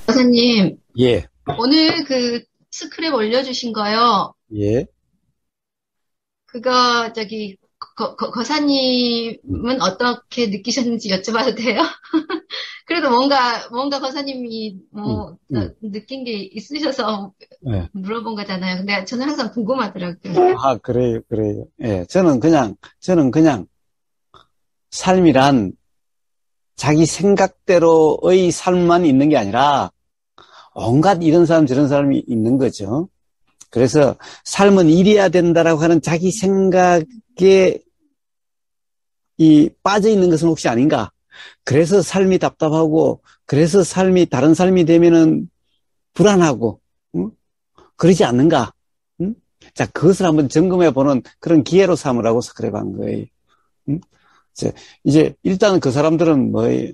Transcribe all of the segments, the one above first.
여사님, 예, 오늘 그 스크랩 올려주신 거요. 예. 그거, 저기, 거사님은 어떻게 느끼셨는지 여쭤봐도 돼요? 그래도 뭔가 거사님이 음, 느낀 게 있으셔서 예. 물어본 거잖아요. 근데 저는 항상 궁금하더라고요. 아, 그래요, 그래요. 예, 저는 그냥 삶이란 자기 생각대로의 삶만 있는 게 아니라 온갖 이런 사람 저런 사람이 있는 거죠. 그래서 삶은 이래야 된다라고 하는 자기 생각에 빠져 있는 것은 혹시 아닌가? 그래서 삶이 답답하고, 그래서 삶이 다른 삶이 되면은 불안하고, 응? 그러지 않는가? 응? 자, 그것을 한번 점검해 보는 그런 기회로 삼으라고 스크랩한 거예요. 응? 이제 일단 그 사람들은 뭐예요?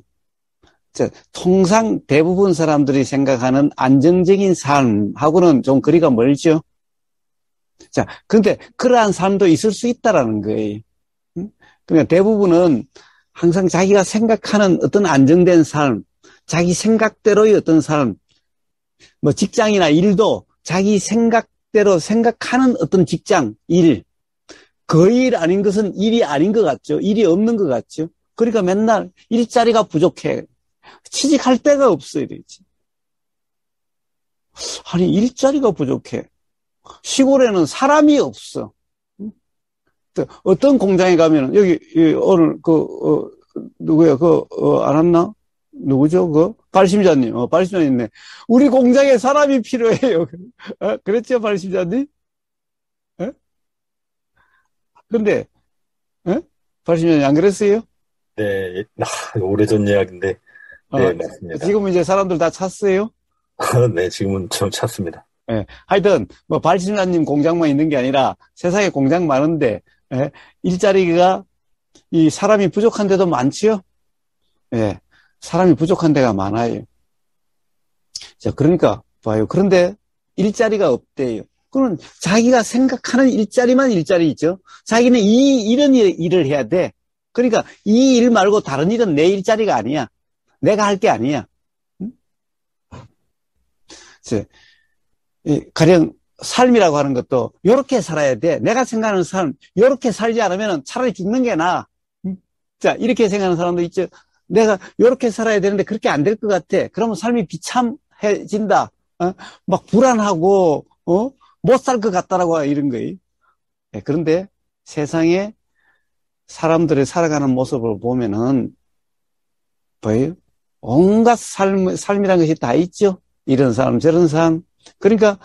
통상 대부분 사람들이 생각하는 안정적인 삶하고는 좀 거리가 멀죠. 자, 근데 그러한 삶도 있을 수 있다라는 거예요. 응? 그러니까 대부분은 항상 자기가 생각하는 어떤 안정된 삶, 자기 생각대로의 어떤 삶, 뭐 직장이나 일도 자기 생각대로 생각하는 어떤 직장, 일, 그 일 아닌 것은 일이 아닌 것 같죠. 일이 없는 것 같죠. 그러니까 맨날 일자리가 부족해. 취직할 데가 없어, 이러지. 아니, 일자리가 부족해. 시골에는 사람이 없어. 어떤 공장에 가면은, 여기 오늘, 누구야, 안 왔나? 누구죠? 발심자님, 발심자님. 우리 공장에 사람이 필요해요. 그랬죠, 발심자님? 어? 근데, 발심자님 안 그랬어요? 네, 오래전 이야기인데, 어, 네, 맞습니다. 지금 이제 사람들 다 찼어요? 네, 지금은 좀 찾습니다. 예. 하여튼, 뭐, 발신자님 공장만 있는 게 아니라 세상에 공장 많은데, 예, 일자리가 이 사람이 부족한 데도 많지요? 예. 사람이 부족한 데가 많아요. 자, 그러니까, 봐요. 그런데 일자리가 없대요. 그러면 자기가 생각하는 일자리만 일자리 있죠? 자기는 이런 일을 해야 돼. 그러니까 이 일 말고 다른 일은 내 일자리가 아니야. 내가 할 게 아니야. 응? 가령 삶이라고 하는 것도 이렇게 살아야 돼. 내가 생각하는 삶, 이렇게 살지 않으면 차라리 죽는 게 나아. 자, 이렇게 생각하는 사람도 있죠. 내가 이렇게 살아야 되는데 그렇게 안 될 것 같아. 그러면 삶이 비참해진다. 막 불안하고, 못 살 것 같다라고 이런 거예요. 네, 그런데 세상에 사람들이 살아가는 모습을 보면은, 뭐예요? 온갖 삶이라는 것이 다 있죠. 이런 사람, 저런 사람. 그러니까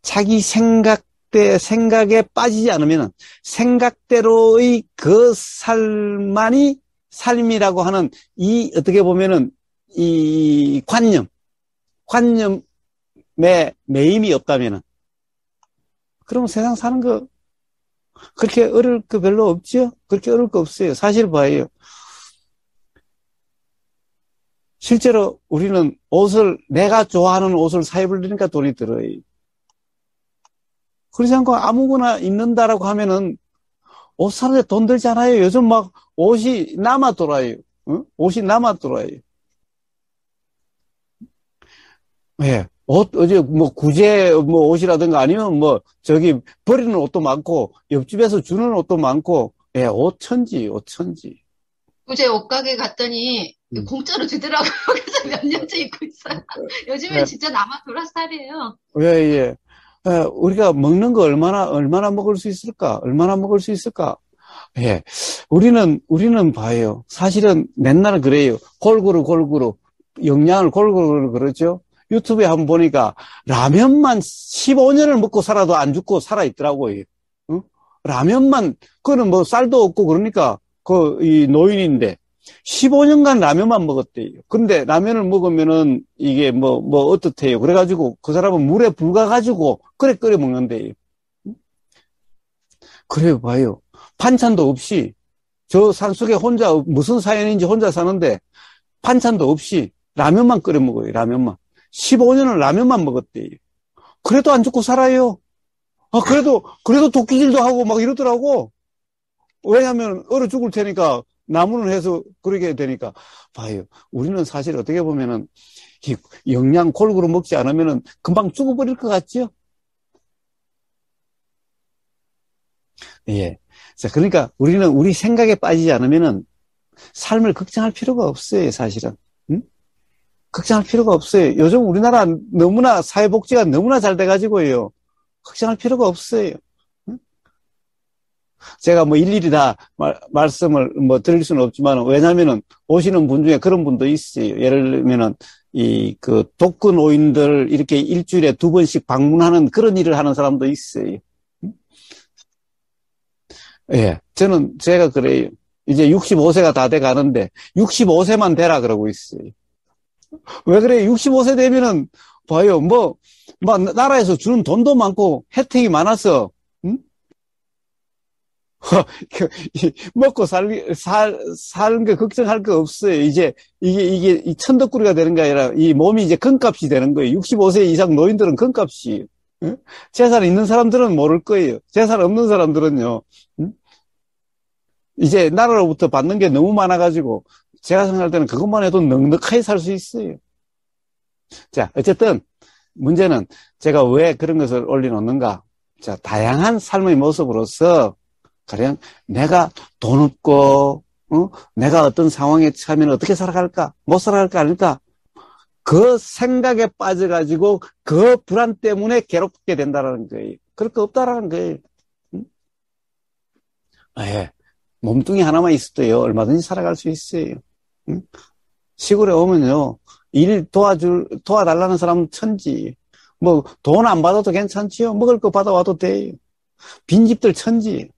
자기 생각에 빠지지 않으면 생각대로의 그 삶만이 삶이라고 하는 어떻게 보면은 이 관념에 매임이 없다면은 그러면 세상 사는 거 그렇게 어려울 거 별로 없죠? 그렇게 어려울 거 없어요. 사실 봐요. 실제로 우리는 내가 좋아하는 옷을 사 입으려니까 돈이 들어요. 그렇지 않고 아무거나 입는다라고 하면은 옷 사는데 돈 들잖아요. 요즘 막 옷이 남아 돌아요. 옷이 남아 돌아요. 예. 어제 뭐 구제 뭐 옷이라든가 아니면 뭐 저기 버리는 옷도 많고 옆집에서 주는 옷도 많고 예, 옷 천지. 어제 옷가게 갔더니 음. 공짜로 주더라고요. 그래서 몇 년째 입고 있어요. 요즘엔 예, 진짜 남아 돌아 살이에요. 예, 예. 우리가 먹는 거 얼마나 먹을 수 있을까? 얼마나 먹을 수 있을까? 예. 우리는 봐요. 사실은 맨날 그래요. 골고루 영양을 골고루 그러죠. 유튜브에 한번 보니까 라면만 15년을 먹고 살아도 안 죽고 살아있더라고요. 어? 라면만, 그거는 뭐 쌀도 없고 그러니까 이 노인인데 15년간 라면만 먹었대요. 근데 라면을 먹으면은 이게 뭐 어떻대요. 그래가지고 그 사람은 물에 불가가지고 그래 끓여 먹는데요. 그래요, 봐요. 반찬도 없이 저 산속에 혼자 무슨 사연인지 혼자 사는데 반찬도 없이 라면만 끓여 먹어요. 라면만. 15년을 라면만 먹었대요. 그래도 안 죽고 살아요. 그래도 도끼질도 하고 막 이러더라고. 왜냐하면 얼어 죽을 테니까 나무는 해서 그렇게 되니까, 봐요. 우리는 사실 어떻게 보면은, 이 영양 골고루 먹지 않으면은 금방 죽어버릴 것 같죠? 예. 자, 그러니까 우리는 우리 생각에 빠지지 않으면은 삶을 걱정할 필요가 없어요, 사실은. 응? 걱정할 필요가 없어요. 요즘 우리나라 너무나 사회복지가 너무나 잘 돼가지고요. 걱정할 필요가 없어요. 응? 제가 뭐 일일이 다 말씀을 뭐 드릴 수는 없지만, 왜냐면은 오시는 분 중에 그런 분도 있어요. 예를 들면은 그 독거노인들 이렇게 일주일에 2번씩 방문하는 그런 일을 하는 사람도 있어요. 예. 제가 그래요. 이제 65세가 다 돼 가는데 65세만 되라 그러고 있어요. 왜 그래요? 65세 되면은 봐요. 뭐 나라에서 주는 돈도 많고 혜택이 많아서 응? 먹고 사는 거 걱정할 거 없어요. 이제 이게 이 천덕꾸리가 되는 게 아니라 이 몸이 이제 금값이 되는 거예요. 65세 이상 노인들은 금값이에요. 응? 재산 있는 사람들은 모를 거예요. 재산 없는 사람들은요. 응? 이제 나라로부터 받는 게 너무 많아가지고 제가 생각할 때는 그것만 해도 넉넉하게 살 수 있어요. 자, 어쨌든 문제는 제가 왜 그런 것을 올려놓는가. 자, 다양한 삶의 모습으로서 가령 내가 돈 없고 내가 어떤 상황에 처하면 어떻게 살아갈까? 못 살아갈까 아닐까? 그 생각에 빠져가지고 그 불안 때문에 괴롭게 된다는 거예요. 그럴 거 없다라는 거예요. 예. 몸뚱이 하나만 있어도요, 얼마든지 살아갈 수 있어요. 응? 시골에 오면요, 일 도와달라는 사람은 천지. 뭐, 돈 안 받아도 괜찮지요? 먹을 거 받아와도 돼요. 빈집들 천지.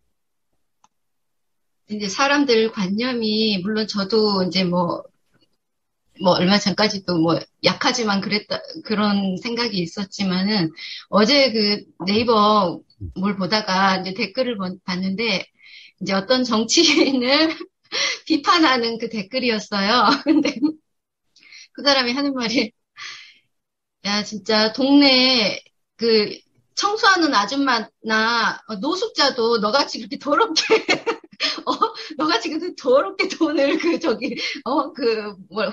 이제 사람들 관념이, 물론 저도 이제 얼마 전까지도 약하지만 그런 생각이 있었지만은, 어제 그 네이버 뭘 보다가 이제 댓글을 봤는데, 이제 어떤 정치인을 비판하는 그 댓글이었어요. 근데 그 사람이 하는 말이, 야, 진짜 동네에 그 청소하는 아줌마나 노숙자도 너같이 그렇게 더럽게, 너같이 그렇게 더럽게 돈을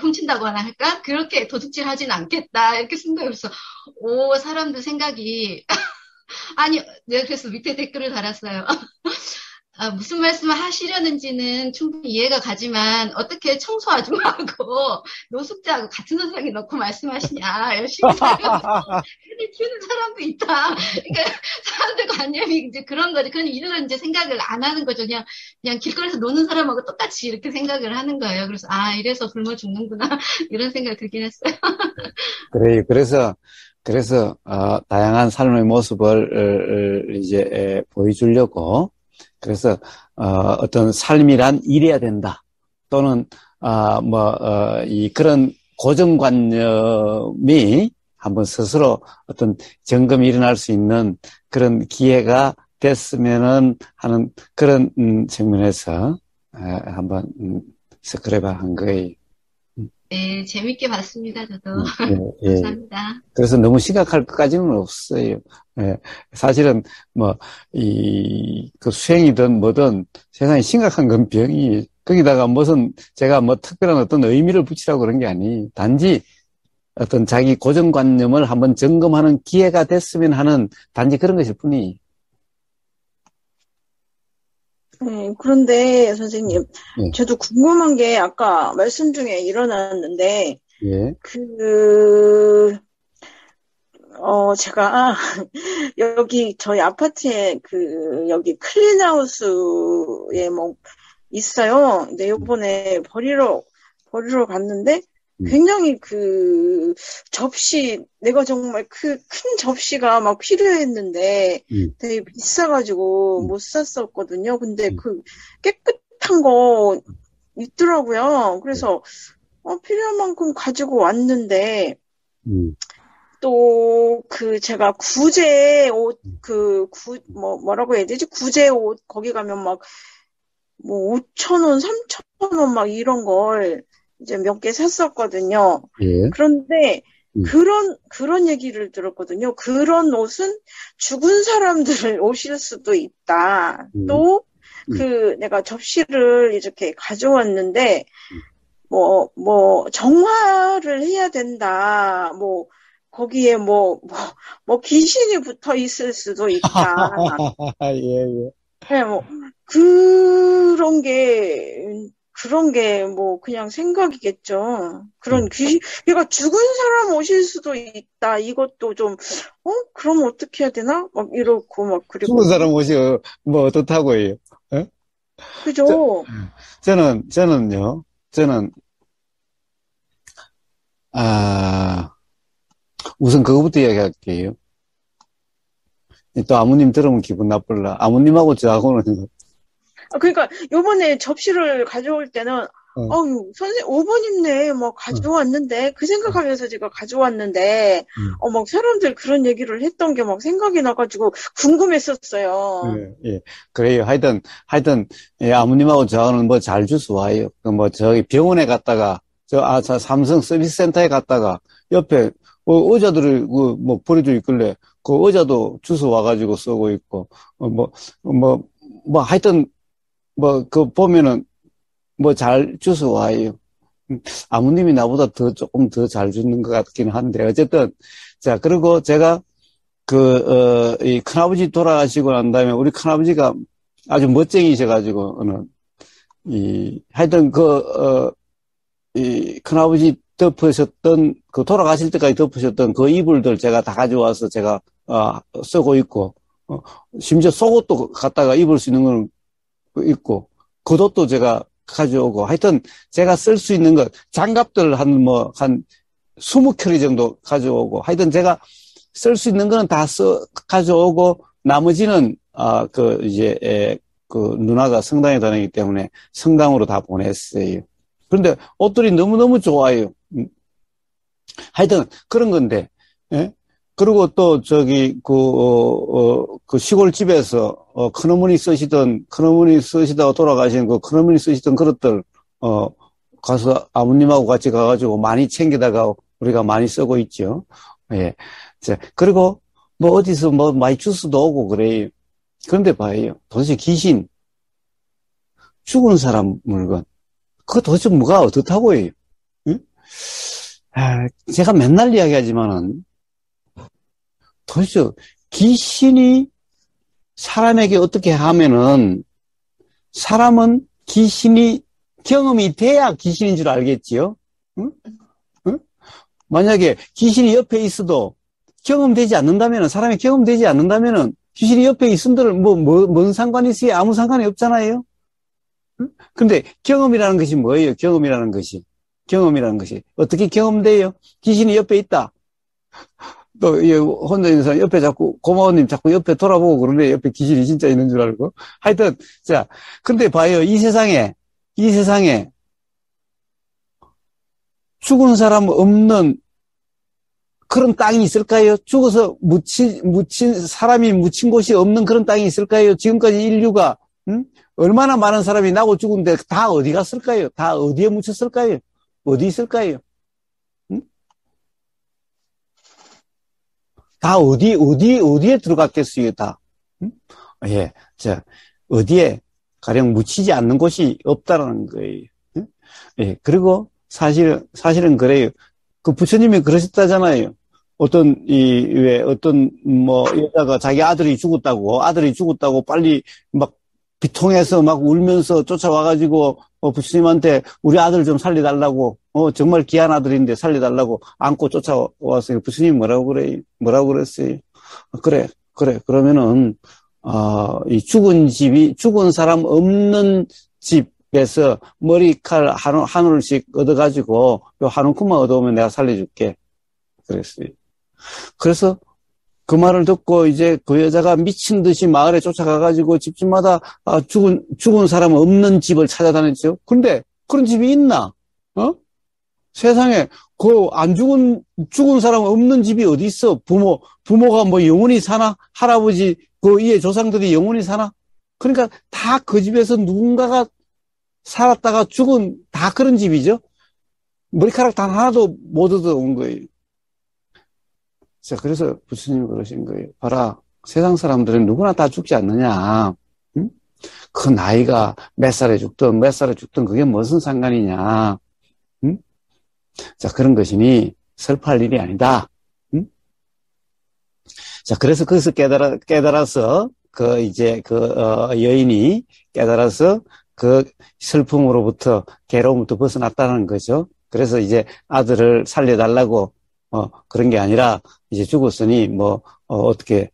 훔친다고 하나 할까? 그렇게 도둑질 하진 않겠다. 이렇게 생각해서, 사람들 생각이, 아니, 내가 그래서 밑에 댓글을 달았어요. 무슨 말씀을 하시려는지는 충분히 이해가 가지만 어떻게 청소 아줌마하고 노숙자하고 같은 선상에 넣고 말씀하시냐. 열심히 살면서 키우는 사람도 있다. 그러니까 사람들 관념이 이제 그런 거죠. 그런 이런 이제 생각을 안 하는 거죠. 그냥 길거리에서 노는 사람하고 똑같이 이렇게 생각을 하는 거예요. 그래서 이래서 굶어 죽는구나 이런 생각이 들긴 했어요. 그래요. 그래서 다양한 삶의 모습을 이제 보여주려고. 그래서 어떤 삶이란 이래야 된다. 또는 그런 고정관념이 한번 스스로 어떤 점검이 일어날 수 있는 그런 기회가 됐으면은 하는 그런 측면에서 한번 스크래버 한 거예요. 네, 재밌게 봤습니다. 저도. 예. 감사합니다. 그래서 너무 심각할 것까지는 없어요. 예. 사실은 그 수행이든 뭐든 세상에 심각한 건 병이, 거기다가 제가 특별한 어떤 의미를 붙이라고 그런 게 아니, 단지 어떤 자기 고정관념을 한번 점검하는 기회가 됐으면 하는 단지 그런 것일 뿐이. 네, 그런데 선생님, 저도 궁금한 게 아까 말씀 중에 일어났는데, 예. 제가 여기 저희 아파트에 여기 클린하우스에 있어요. 근데 요번에 버리러 갔는데 굉장히 접시, 내가 정말 큰 접시가 막 필요했는데 되게 비싸가지고 못 샀었거든요. 근데 깨끗한 거 있더라고요. 그래서 필요한 만큼 가지고 왔는데 또 제가 구제 옷, 뭐라고 해야 되지? 구제 옷 거기 가면 5,000원, 3,000원 막 이런 걸 이제 몇 개 샀었거든요. 예. 그런데 그런 얘기를 들었거든요. 그런 옷은 죽은 사람들 옷일 수도 있다. 또 내가 접시를 이렇게 가져왔는데, 정화를 해야 된다. 거기에 귀신이 붙어 있을 수도 있다. 예, 예. 네, 그런 게 그냥 생각이겠죠. 그런 얘가 죽은 사람 오실 수도 있다. 이것도 좀, 그럼 어떻게 해야 되나? 이렇고, 그리고. 죽은 사람 오시, 어떻다고 해요? 예? 그죠? 저는요, 우선 그거부터 이야기할게요. 또 아무님 들으면 기분 나쁠라. 아무님하고 저하고는. 그러니까, 요번에 접시를 가져올 때는, 선생님, 5번님네, 가져왔는데, 그 생각하면서 제가 가져왔는데, 사람들 그런 얘기를 했던 게 생각이 나가지고, 궁금했었어요. 예. 그래요. 하여튼, 예, 아무님하고 저하고는 잘 주워 와요. 저기 병원에 갔다가, 삼성 서비스 센터에 갔다가, 옆에, 의자들을, 버려져 있길래, 그 의자도 주워 와가지고 쓰고 있고, 하여튼, 보면은, 잘 주워 와요. 아무님이 나보다 조금 더 잘 주는 것 같긴 한데, 어쨌든, 자, 그리고 제가, 이 큰아버지 돌아가시고 난 다음에, 우리 큰아버지가 아주 멋쟁이셔가지고, 하여튼 이 큰아버지 덮으셨던, 돌아가실 때까지 덮으셨던 그 이불들 제가 다 가져와서 제가, 쓰고 있고, 심지어 속옷도 갖다가 입을 수 있는 건 있고, 겉옷도 제가 가져오고, 하여튼 제가 쓸 수 있는 것, 장갑들 한 20켤레 정도 가져오고, 하여튼 제가 쓸 수 있는 거는 다 가져오고, 나머지는, 누나가 성당에 다니기 때문에 성당으로 다 보냈어요. 그런데 옷들이 너무너무 좋아요. 하여튼 그런 건데, 예? 그리고 또 시골집에서 큰어머니 쓰시다가 돌아가신 큰어머니 쓰시던 그릇들 가서 아버님하고 같이 가가지고 많이 챙기다가 우리가 많이 쓰고 있죠. 예. 자, 그리고 어디서 많이 주스도 오고 그래요. 그런데 봐요. 도대체 귀신, 죽은 사람 물건, 그거 도대체 뭐가 어떻다고 해요? 응? 제가 맨날 이야기하지만은, 도대체 귀신이 사람에게 어떻게 하면은, 사람은 귀신이 경험이 돼야 귀신인 줄 알겠지요? 응? 응? 만약에 귀신이 옆에 있어도 경험되지 않는다면은, 사람이 경험되지 않는다면은, 귀신이 옆에 있음들 뭔 상관이 있어요? 아무 상관이 없잖아요? 근데 경험이라는 것이 뭐예요? 경험이라는 것이 어떻게 경험돼요? 귀신이 옆에 있다. 또 혼자 있는 사람 옆에 자꾸 고마워님 자꾸 옆에 돌아보고 그러네. 옆에 귀신이 진짜 있는 줄 알고. 하여튼 자, 근데 봐요. 이 세상에 죽은 사람 없는 그런 땅이 있을까요? 죽어서 사람이 묻힌 곳이 없는 그런 땅이 있을까요? 지금까지 인류가 얼마나 많은 사람이 나고 죽은데 다 어디 갔을까요? 다 어디에 묻혔을까요? 어디 있을까요? 다 어디에 들어갔겠어요, 다? 예. 자, 어디에 가령 묻히지 않는 곳이 없다라는 거예요. 예. 그리고 사실은 그래요. 그 부처님이 그러셨다잖아요. 어떤 여자가 자기 아들이 죽었다고 빨리 비통해서 울면서 쫓아와가지고, 부처님한테 우리 아들 좀 살려달라고, 정말 귀한 아들인데 살려달라고 안고 쫓아왔어요. 부처님이 뭐라고 그랬어요? 그래. 그러면은, 이 죽은 사람 없는 집에서 머리칼 한 올씩 얻어가지고, 요 한 움큼만 얻어오면 내가 살려줄게. 그랬어요. 그래서, 그 말을 듣고 이제 그 여자가 미친 듯이 마을에 쫓아가가지고 집집마다 죽은 사람 없는 집을 찾아다녔죠. 근데 그런 집이 있나? 세상에 안 죽은 사람 없는 집이 어디 있어? 부모가 영원히 사나? 할아버지 이의 조상들이 영원히 사나? 그러니까 다 그 집에서 누군가가 살았다가 죽은 다 그런 집이죠. 머리카락 단 하나도 못 얻어온 거예요. 자, 그래서 부처님이 그러신 거예요. 봐라, 세상 사람들은 누구나 다 죽지 않느냐. 응? 그 나이가 몇 살에 죽든 그게 무슨 상관이냐. 응? 자, 그런 것이니 슬퍼할 일이 아니다. 응? 자, 그래서 거기서 깨달아서 여인이 깨달아서 그 슬픔으로부터 괴로움부터 벗어났다는 거죠. 그래서 이제 아들을 살려달라고 그런 게 아니라 이제 죽었으니 어떻게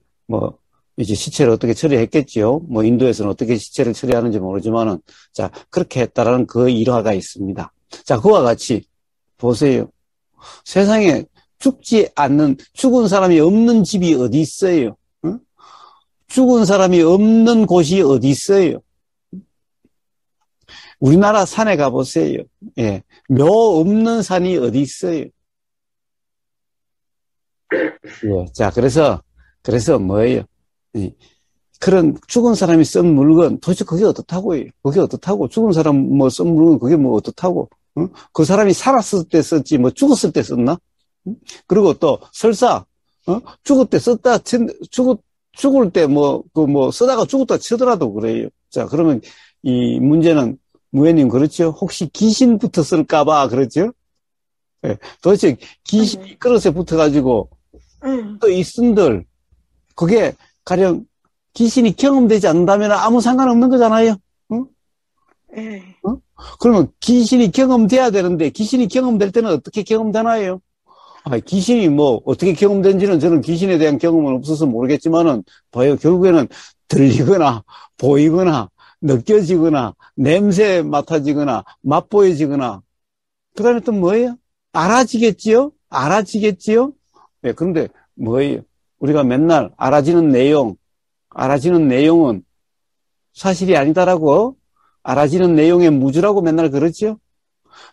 이제 시체를 어떻게 처리했겠지요. 인도에서는 어떻게 시체를 처리하는지 모르지만은 자, 그렇게 했다라는 그 일화가 있습니다. 자, 그와 같이 보세요. 세상에 죽은 사람이 없는 집이 어디 있어요? 응? 죽은 사람이 없는 곳이 어디 있어요? 우리나라 산에 가보세요. 예. 묘 없는 산이 어디 있어요? 예. 자, 그래서 뭐예요? 예. 그런 죽은 사람이 쓴 물건, 도대체 그게 어떻다고요? 그게 어떻다고? 죽은 사람 쓴 물건, 그게 어떻다고? 응? 그 사람이 살았을 때 썼지, 죽었을 때 썼나? 응? 그리고 또, 설사, 죽을 때 썼다, 죽을 때 쓰다가 죽었다 치더라도 그래요. 자, 그러면 이 문제는 무예님 그렇죠? 혹시 귀신 붙었을까봐 그렇죠? 예. 도대체 귀신이 그릇에 붙어가지고 또 있은들 그게 가령 귀신이 경험되지 않는다면 아무 상관없는 거잖아요. 응? 어? 그러면 귀신이 경험돼야 되는데 귀신이 경험될 때는 어떻게 경험되나요? 귀신이 어떻게 경험된지는 저는 귀신에 대한 경험은 없어서 모르겠지만은 봐요. 결국에는 들리거나 보이거나 느껴지거나 냄새 맡아지거나 맛보여지거나 그 다음에 또 뭐예요? 알아지겠지요? 네, 그런데 뭐예요? 우리가 맨날 알아지는 내용은 사실이 아니다라고 알아지는 내용의 무주라고 맨날 그러죠?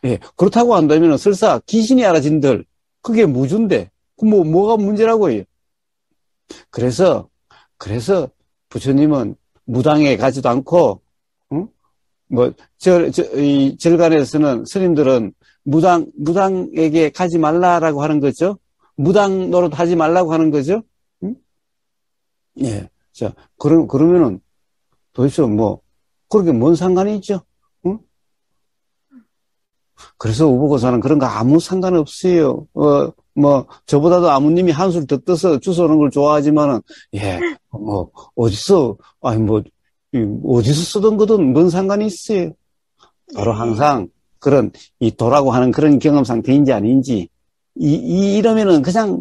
예, 그렇다고 한다면 설사 귀신이 알아진들 그게 무주인데 뭐가 문제라고요? 그래서 부처님은 무당에 가지도 않고, 응? 이 절간에서는 스님들은 무당에게 가지 말라라고 하는 거죠. 무당 노릇 하지 말라고 하는 거죠. 응? 예. 자, 그러면은 도대체 그렇게 뭔 상관이 있죠? 응? 그래서 우보고사는 그런 거 아무 상관없어요. 저보다도 아무님이 한술 더 떠서 주워오는 걸 좋아하지만은, 예, 어디서 쓰던 거든 뭔 상관이 있어요. 바로 항상 그런, 이 도라고 하는 그런 경험 상태인지 아닌지, 이러면은 그냥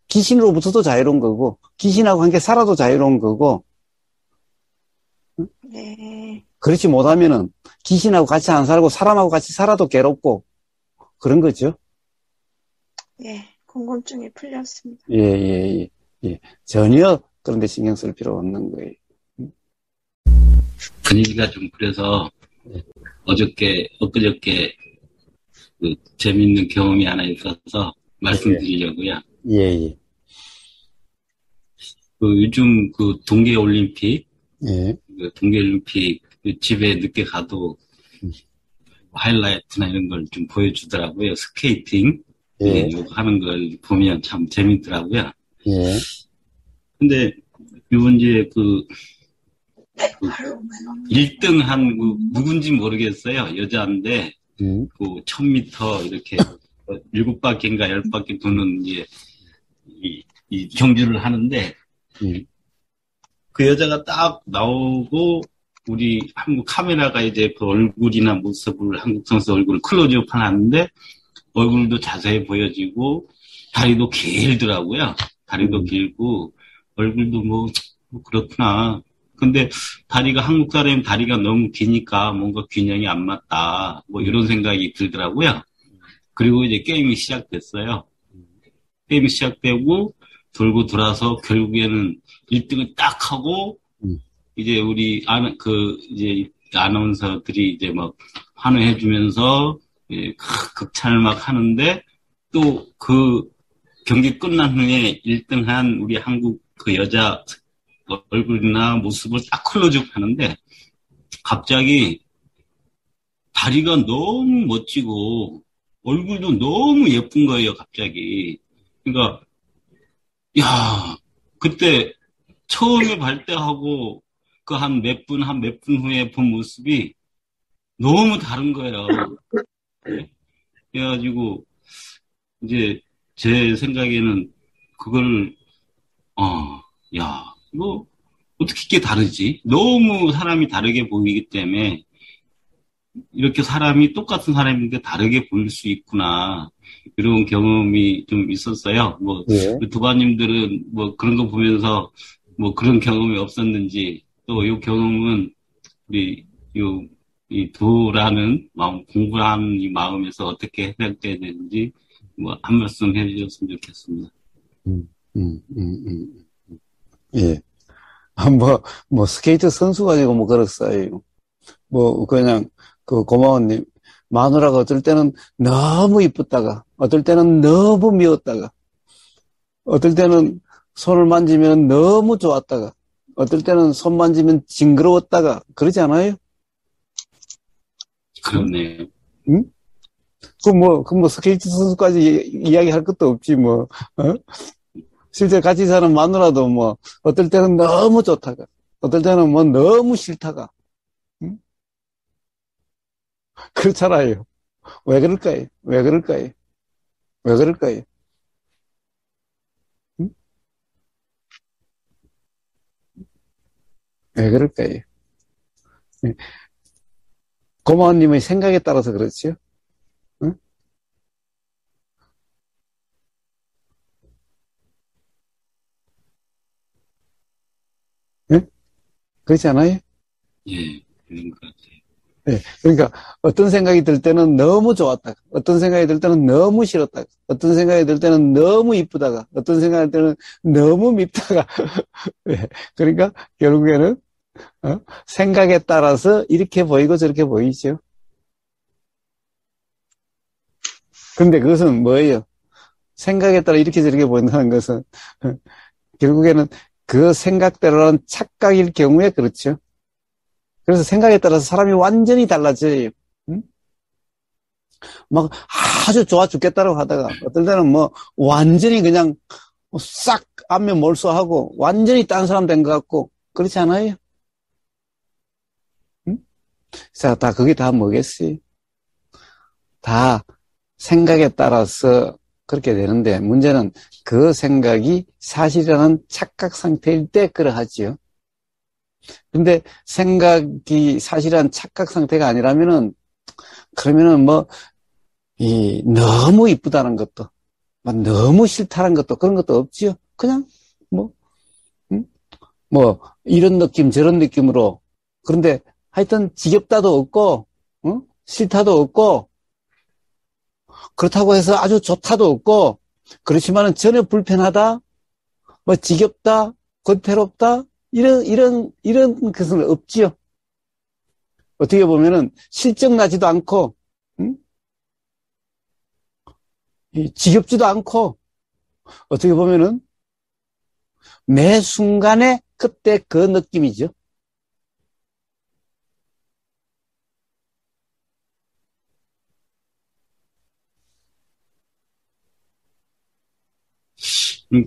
귀신으로부터도 자유로운 거고, 귀신하고 함께 살아도 자유로운 거고, 네. 그렇지 못하면은 귀신하고 같이 안 살고 사람하고 같이 살아도 괴롭고, 그런 거죠. 예, 궁금증이 풀렸습니다. 예. 전혀 그런데 신경 쓸 필요 없는 거예요. 분위기가 좀 그래서 엊그저께 재밌는 경험이 하나 있어서 말씀드리려고요. 예. 요즘 동계올림픽, 예. 동계올림픽 집에 늦게 가도 하이라이트나 이런 걸 좀 보여주더라고요. 스케이팅. 예. 하는 걸 보면 참 재밌더라고요. 예. 근데 요번 이제 1등 한 누군지 모르겠어요. 여자인데 1000m 이렇게 7바퀴인가 10바퀴 도는 이제 이 경주를 하는데 그 여자가 딱 나오고 우리 한국 카메라가 이제 그 얼굴이나 모습을 한국 선수 얼굴을 클로즈업 하는데 얼굴도 자세히 보여지고 다리도 길더라고요. 다리도 길고 얼굴도 그렇구나. 근데 한국 사람은 다리가 너무 기니까 뭔가 균형이 안 맞다. 이런 생각이 들더라고요. 그리고 이제 게임이 시작됐어요. 게임이 시작되고 돌고 돌아서 결국에는 1등을 딱 하고 이제 우리 이제 아나운서들이 이제 환호해주면서 극찬을 막 하는데 또 그 경기 끝난 후에 1등한 우리 한국 그 여자 얼굴이나 모습을 딱 클로즈업 하는데 갑자기 다리가 너무 멋지고 얼굴도 너무 예쁜 거예요, 갑자기. 그러니까 야, 그때 처음에 발대하고 그 한 몇 분 후에 본 모습이 너무 다른 거예요. 네? 그래가지고, 이제, 제 생각에는 그걸, 야, 뭐, 어떻게 이게 다르지? 너무 사람이 다르게 보이기 때문에, 이렇게 사람이 똑같은 사람인데 다르게 보일 수 있구나. 이런 경험이 좀 있었어요. 뭐, 예. 도바님들은 뭐 그런 거 보면서 뭐 그런 경험이 없었는지, 또 이 경험은 우리 이 도라는 마음, 공부하는 이 마음에서 어떻게 해석돼야 되는지 뭐 한 말씀 해주셨으면 좋겠습니다. 예. 뭐, 스케이트 선수 가지고 뭐 그랬어요. 뭐, 그냥, 고마워님. 마누라가 어떨 때는 너무 이쁘다가, 어떨 때는 너무 미웠다가, 어떨 때는 손을 만지면 너무 좋았다가, 어떨 때는 손 만지면 징그러웠다가, 그러지 않아요? 그렇네요. 응? 스케이트 선수까지 이야기할 것도 없지, 뭐, 어? 실제 같이 사는 마누라도 뭐, 어떨 때는 너무 좋다가, 어떨 때는 뭐 너무 싫다가, 응? 그렇잖아요. 왜 그럴까요? 왜 그럴까요? 왜 그럴까요? 응? 왜 그럴까요? 네. 고마워님의 생각에 따라서 그렇죠? 응? 네? 그렇지 않아요? 예, 그런 것 같아요. 네. 그러니까 어떤 생각이 들 때는 너무 좋았다가, 어떤 생각이 들 때는 너무 싫었다가, 어떤 생각이 들 때는 너무 이쁘다가, 어떤 생각이 들 때는 너무 밉다가. 네. 그러니까 결국에는 생각에 따라서 이렇게 보이고 저렇게 보이죠. 근데 그것은 뭐예요? 생각에 따라 이렇게 저렇게 보인다는 것은 결국에는 그 생각대로는 착각일 경우에 그렇죠. 그래서 생각에 따라서 사람이 완전히 달라져요. 응? 막 아주 좋아 죽겠다고 하다가 어떨 때는 뭐 완전히 그냥 싹 안면 몰수하고 완전히 딴 사람 된 것 같고 그렇지 않아요? 응? 자, 그게 다 뭐겠어요? 다 생각에 따라서 그렇게 되는데 문제는 그 생각이 사실이라는 착각 상태일 때 그러하지요. 근데 생각이 사실은 착각 상태가 아니라면은, 그러면은 너무 이쁘다는 것도, 너무 싫다는 것도, 그런 것도 없지요. 그냥, 뭐, 응? 이런 느낌, 저런 느낌으로. 그런데 하여튼 지겹다도 없고, 응? 싫다도 없고, 그렇다고 해서 아주 좋다도 없고, 그렇지만은 전혀 불편하다, 지겹다, 권태롭다, 이런 것은 없지요. 어떻게 보면은 실적 나지도 않고, 응? 지겹지도 않고, 어떻게 보면은 매 순간에 그때 그 느낌이죠.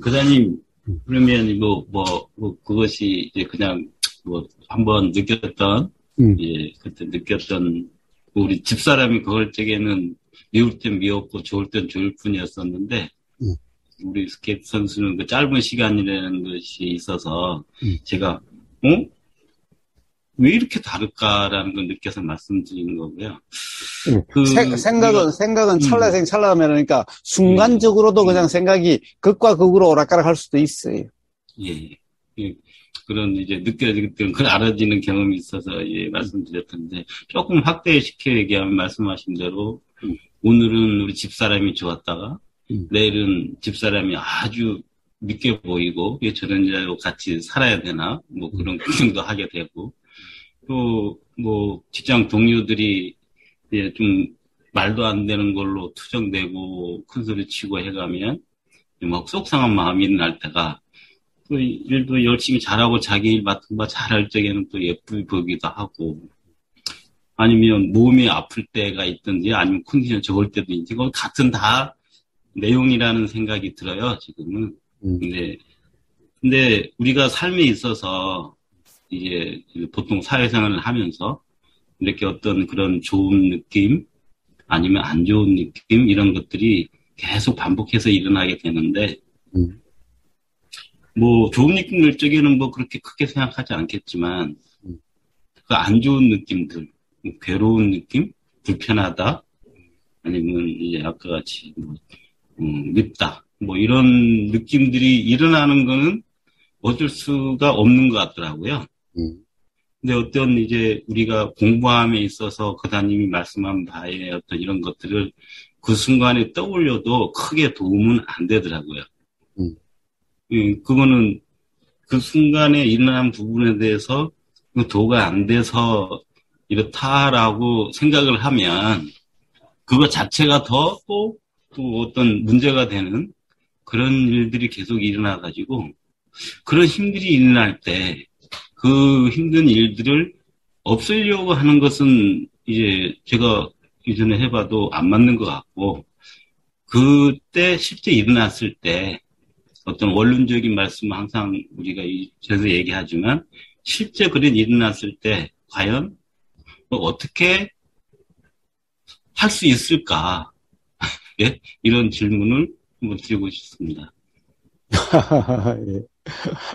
그다님, 그러면 그것이 이제 그냥 한번 느꼈던, 그때 느꼈던, 우리 집사람이 그럴 적에는 미울 땐 미웠고 좋을 땐 좋을 뿐이었었는데, 우리 스케이트 선수는 그 짧은 시간이라는 것이 있어서, 제가, 왜 이렇게 다를까라는 걸 느껴서 말씀드리는 거고요. 생각은 찰나면 그러니까 순간적으로도 그냥 생각이 극과 극으로 오락가락 할 수도 있어요. 예. 그런 이제 느껴지는 그걸 알아지는 경험이 있어서 말씀드렸던데 조금 확대시켜 얘기하면 말씀하신 대로 오늘은 우리 집사람이 좋았다가 내일은 집사람이 아주 늦게 보이고 저런 여자하고 같이 살아야 되나 뭐 그런 걱정도 하게 되고 또 뭐 직장 동료들이 좀 말도 안 되는 걸로 투정되고 큰소리 치고 해가면 막 속상한 마음이 날 때가 또 일도 열심히 잘하고 자기 일 맡은 바 잘할 적에는 또 예쁘게 보기도 하고 아니면 몸이 아플 때가 있든지 아니면 컨디션 좋을 때도 있지 그건 같은 다 내용이라는 생각이 들어요 지금은. 근데 우리가 삶에 있어서 이제 보통 사회생활을 하면서 이렇게 어떤 그런 좋은 느낌 아니면 안 좋은 느낌 이런 것들이 계속 반복해서 일어나게 되는데 뭐 좋은 느낌일 적에는 뭐 그렇게 크게 생각하지 않겠지만 그 안 좋은 느낌들, 괴로운 느낌, 불편하다 아니면 이제 아까 같이 뭐 밉다 뭐 이런 느낌들이 일어나는 거는 어쩔 수가 없는 것 같더라고요. 근데 어떤 이제 우리가 공부함에 있어서 거다님이 말씀한 바에 어떤 이런 것들을 그 순간에 떠올려도 크게 도움은 안 되더라고요. 그거는 그 순간에 일어난 부분에 대해서 도가 안 돼서 이렇다라고 생각을 하면 그거 자체가 또 어떤 문제가 되는 그런 일들이 계속 일어나가지고 그런 힘들이 일어날 때 그 힘든 일들을 없애려고 하는 것은 이제 제가 이전에 해봐도 안 맞는 것 같고 그때 실제 일어났을 때 어떤 원론적인 말씀은 항상 우리가 이제서 얘기하지만 실제 그런 일이 일어났을 때 과연 뭐 어떻게 할 수 있을까? 예? 이런 질문을 한번 드리고 싶습니다. 예.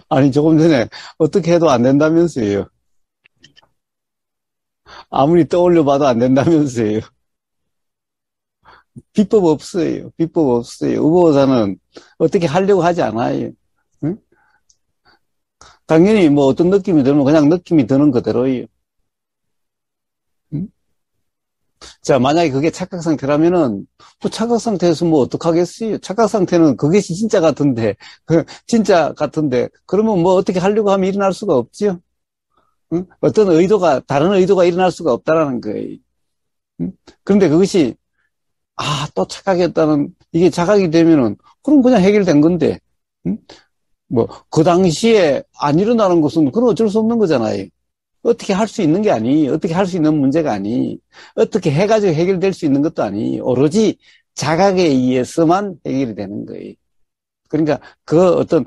아니, 조금 전에 어떻게 해도 안 된다면서요. 아무리 떠올려 봐도 안 된다면서요. 비법 없어요. 비법 없어요. 의보사는 어떻게 하려고 하지 않아요. 응? 당연히 뭐 어떤 느낌이 들면 그냥 느낌이 드는 그대로예요. 응? 자, 만약에 그게 착각 상태라면은, 뭐 착각 상태에서 뭐 어떡하겠어요? 착각 상태는 그것이 진짜 같은데, 진짜 같은데, 그러면 뭐 어떻게 하려고 하면 일어날 수가 없지요? 응? 어떤 의도가, 다른 의도가 일어날 수가 없다라는 거예요. 응? 그런데 그것이, 또 착각이었다는, 이게 자각이 되면은, 그럼 그냥 해결된 건데, 응? 뭐, 그 당시에 안 일어나는 것은 그건 어쩔 수 없는 거잖아요. 어떻게 할 수 있는 게 아니, 어떻게 할 수 있는 문제가 아니, 어떻게 해가지고 해결될 수 있는 것도 아니, 오로지 자각에 의해서만 해결이 되는 거예요. 그러니까 그 어떤,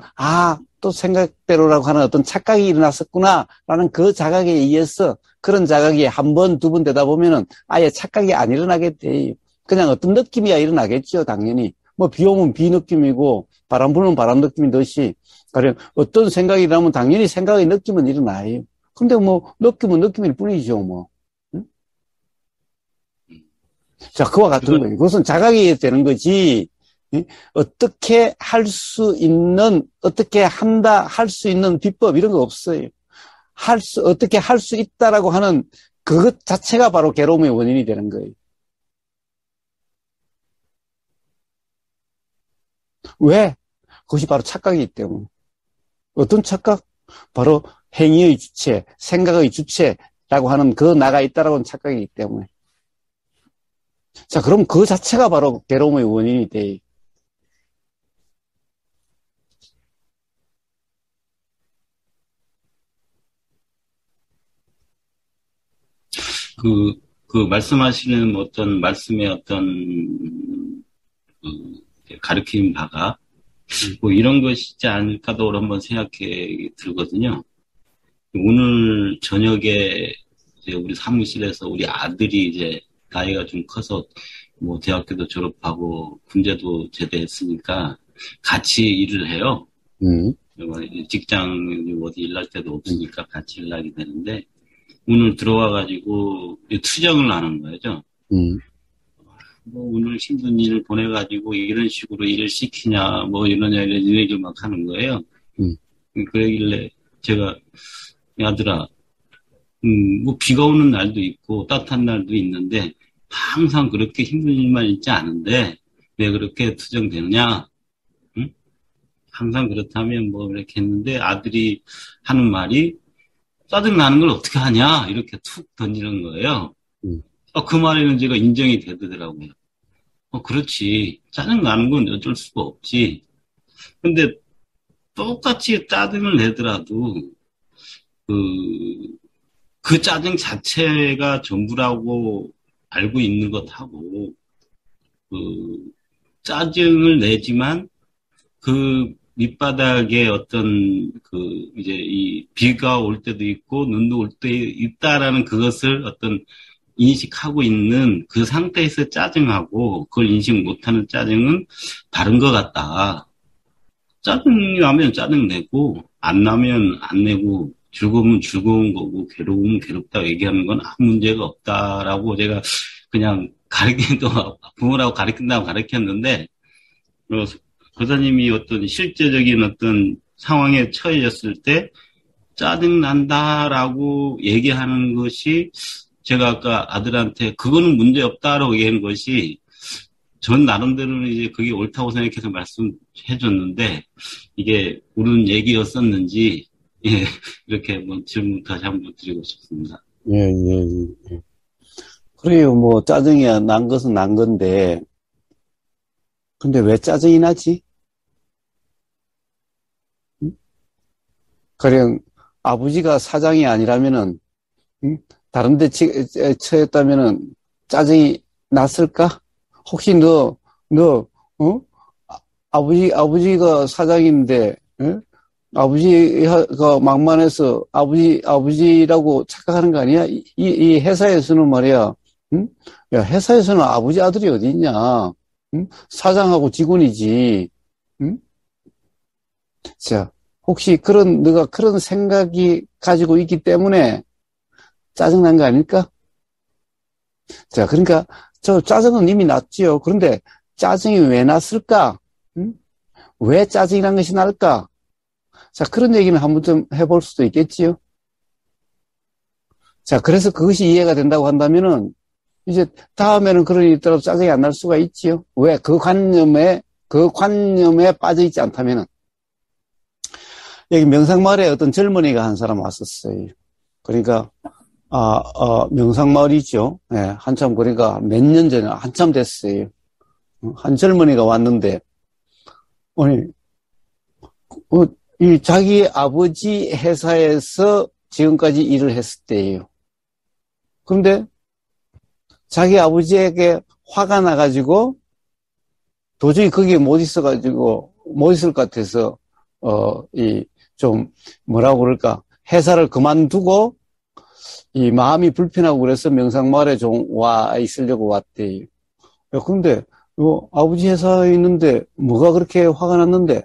또 생각대로라고 하는 어떤 착각이 일어났었구나라는 그 자각에 의해서 그런 자각이 한 번, 두 번 되다 보면은 아예 착각이 안 일어나게 돼요. 그냥 어떤 느낌이야 일어나겠죠, 당연히. 뭐 비 오면 비 느낌이고 바람 불면 바람 느낌이듯이, 가령 어떤 생각이 나면 당연히 생각의 느낌은 일어나요. 근데 뭐 느낌은 느낌일 뿐이죠, 뭐. 응? 자, 그와 같은 거예요. 그것은 자각이 되는 거지. 응? 어떻게 할 수 있는, 어떻게 한다, 할 수 있는 비법 이런 거 없어요. 어떻게 할 수 있다라고 하는 그것 자체가 바로 괴로움의 원인이 되는 거예요. 왜? 그것이 바로 착각이기 때문에. 어떤 착각? 바로 행위의 주체, 생각의 주체라고 하는 그 나가 있다라고 하는 착각이기 때문에. 자, 그럼 그 자체가 바로 괴로움의 원인이 돼. 그 말씀하시는 어떤 말씀의 어떤 가르침 바가 뭐 이런 것이지 않을까도 한번 생각해 들거든요. 오늘 저녁에 이제 우리 사무실에서 우리 아들이 이제 나이가 좀 커서 뭐 대학교도 졸업하고 군대도 제대했으니까 같이 일을 해요. 직장 어디 일할 때도 없으니까 같이 일하게 되는데 오늘 들어와가지고 투정을 하는 거죠. 뭐 오늘 힘든 일을 보내가지고 이런 식으로 일을 시키냐 뭐 이러냐 이런 얘기를 막 하는 거예요. 그러길래 제가 아들아 뭐 비가 오는 날도 있고 따뜻한 날도 있는데 항상 그렇게 힘든 일만 있지 않은데 왜 그렇게 투정되느냐? 응? 항상 그렇다면 뭐 이렇게 했는데 아들이 하는 말이 짜증나는 걸 어떻게 하냐? 이렇게 툭 던지는 거예요. 그 말에는 제가 인정이 되더라고요. 그렇지. 짜증나는 건 어쩔 수가 없지. 근데 똑같이 짜증을 내더라도 그 짜증 자체가 전부라고 알고 있는 것하고 짜증을 내지만 그 밑바닥에 어떤 이제 이 비가 올 때도 있고 눈도 올 때 있다라는 그것을 어떤 인식하고 있는 그 상태에서 짜증하고 그걸 인식 못하는 짜증은 다른 것 같다. 짜증이 나면 짜증내고 안 나면 안 내고 즐거우면 즐거운 거고 괴로우면 괴롭다고 얘기하는 건 아무 문제가 없다라고 제가 그냥 부모라고 가르친다고 가르쳤는데 교사님이 어떤 실제적인 어떤 상황에 처해졌을 때 짜증난다라고 얘기하는 것이 제가 아까 아들한테 그거는 문제 없다라고 얘기하는 것이 전 나름대로는 이제 그게 옳다고 생각해서 말씀해 줬는데 이게 옳은 얘기였었는지 예, 이렇게 뭐 질문 다시 한번 드리고 싶습니다. 예. 그래요. 뭐 짜증이 난 것은 난 건데 근데 왜 짜증이 나지? 가령 아버지가 사장이 아니라면은 다른 데 처했다면은 짜증이 났을까? 혹시 아버지가 사장인데, 에? 아버지가 막말해서 아버지라고 착각하는 거 아니야? 이 회사에서는 말이야, 응? 야, 회사에서는 아버지 아들이 어디 있냐? 응? 사장하고 직원이지, 응? 자, 혹시 너가 그런 생각이 가지고 있기 때문에 짜증난 거 아닐까? 자, 그러니까, 저 짜증은 이미 났지요. 그런데 짜증이 왜 났을까? 응? 왜 짜증이란 것이 날까? 자, 그런 얘기는 한번 좀 해볼 수도 있겠지요. 자, 그래서 그것이 이해가 된다고 한다면은, 이제 다음에는 그런 일이 있더라도 짜증이 안 날 수가 있지요. 왜? 그 관념에 빠져 있지 않다면은. 여기 명상마을에 어떤 젊은이가 한 사람 왔었어요. 그러니까, 명상마을이죠. 예, 한참, 그러니까 몇 년 전에, 한참 됐어요. 한 젊은이가 왔는데, 이 자기 아버지 회사에서 지금까지 일을 했을 때예요. 그런데 자기 아버지에게 화가 나가지고 도저히 거기에 못 있을 것 같아서, 좀, 뭐라고 그럴까, 회사를 그만두고, 이 마음이 불편하고 그래서 명상마을에 좀 와 있으려고 왔대요. 근데, 아버지 회사에 있는데, 뭐가 그렇게 화가 났는데?